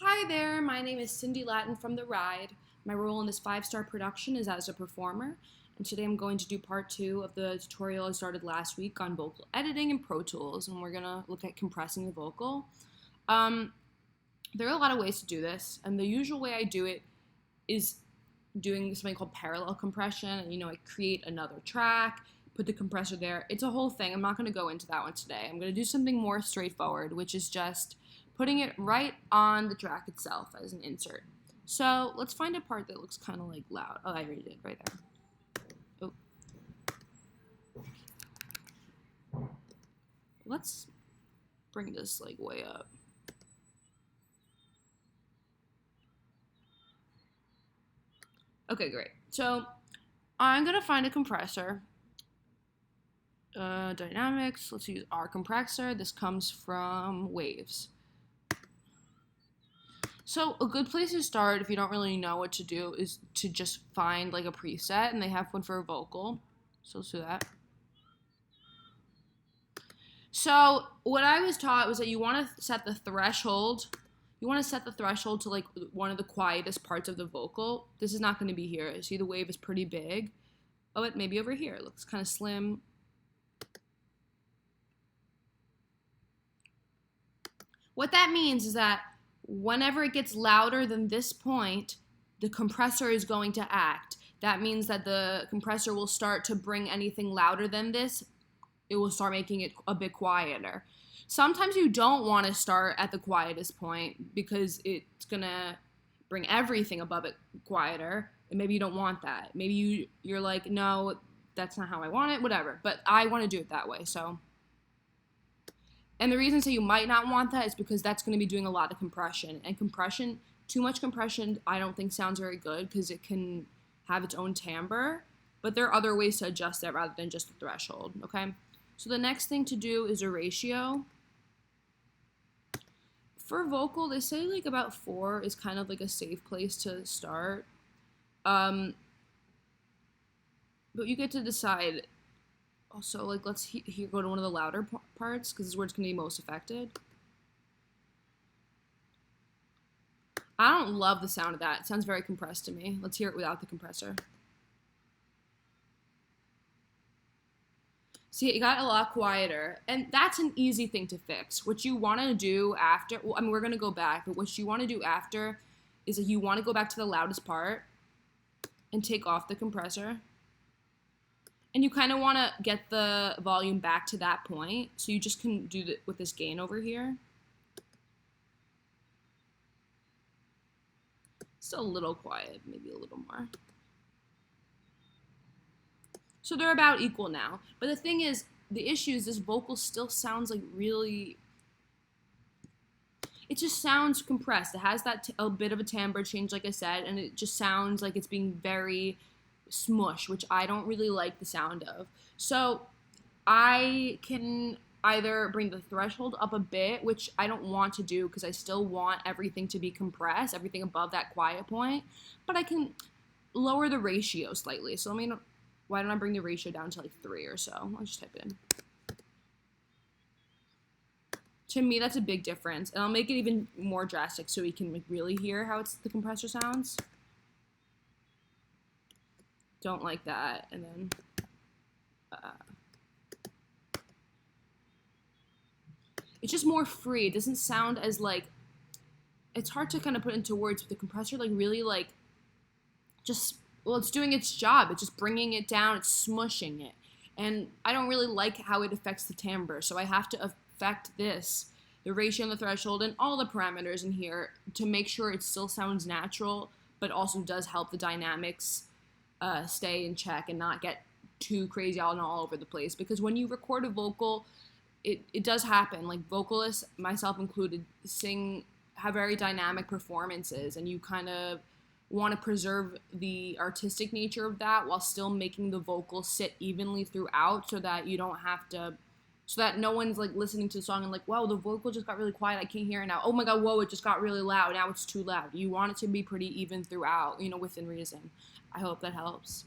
Hi there, my name is Cindy Latin from The Ride. My role in this 5-star production is as a performer, and today I'm going to do part 2 of the tutorial I started last week on vocal editing and Pro Tools, and we're going to look at compressing the vocal. There are a lot of ways to do this, and the usual way I do it is doing something called parallel compression, and I create another track, put the compressor there. It's a whole thing. I'm not going to go into that one today. I'm going to do something more straightforward, which is just putting it right on the track itself as an insert. So let's find a part that looks kind of like loud. Oh, I already did right there. Oh. Let's bring this like way up. Okay, great. So I'm gonna find a compressor. Dynamics, let's use our compressor. This comes from Waves. So a good place to start if you don't really know what to do is to just find like a preset, and they have one for a vocal. So let's do that. So what I was taught was that you want to set the threshold. You want to set the threshold to like one of the quietest parts of the vocal. This is not going to be here. See, the wave is pretty big. Oh, it may be over here. It looks kind of slim. What that means is that whenever it gets louder than this point, the compressor is going to act. That means that the compressor will start to bring anything louder than this. It will start making it a bit quieter. Sometimes you don't want to start at the quietest point because it's going to bring everything above it quieter, and maybe you don't want that. Maybe you're like, no, that's not how I want it, whatever. But I want to do it that way, so. And the reason you might not want that is because that's going to be doing a lot of compression. And compression, too much compression, I don't think sounds very good because it can have its own timbre. But there are other ways to adjust that rather than just the threshold, okay? So the next thing to do is a ratio. For vocal, they say like about 4 is kind of like a safe place to start. But you get to decide. Also, like, let's here go to one of the louder parts because this is where it's going to be most affected. I don't love the sound of that. It sounds very compressed to me. Let's hear it without the compressor. See, it got a lot quieter, and that's an easy thing to fix. What you want to do after, well, I mean, we're going to go back, but what you want to do after is that you want to go back to the loudest part and take off the compressor. And you kind of want to get the volume back to that point. So you just can do that with this gain over here. Still a little quiet, maybe a little more. So they're about equal now. But the thing is, the issue is this vocal still sounds like really, it just sounds compressed. It has that a bit of a timbre change, like I said, and it just sounds like it's being very smush, which I don't really like the sound of. So I can either bring the threshold up a bit, which I don't want to do because I still want everything to be compressed, everything above that quiet point, but I can lower the ratio slightly. So why don't I bring the ratio down to like 3 or so? I'll just type it in. To me, that's a big difference, and I'll make it even more drastic so we can like really hear how the compressor sounds. Don't like that, and then it's just more free. It doesn't sound as like, it's hard to kind of put into words, but the compressor like really like just, well, it's doing its job. It's just bringing it down, it's smushing it, and I don't really like how it affects the timbre, so I have to affect this, the ratio and the threshold and all the parameters in here to make sure it still sounds natural, but also does help the dynamics stay in check and not get too crazy all over the place. Because when you record a vocal, it does happen. Like vocalists, myself included, have very dynamic performances, and you kind of want to preserve the artistic nature of that while still making the vocal sit evenly throughout, so that you don't have to, so that no one's like listening to the song and like, wow, the vocal just got really quiet, I can't hear it now. Oh my god, whoa, it just got really loud, now it's too loud. You want it to be pretty even throughout, within reason. I hope that helps.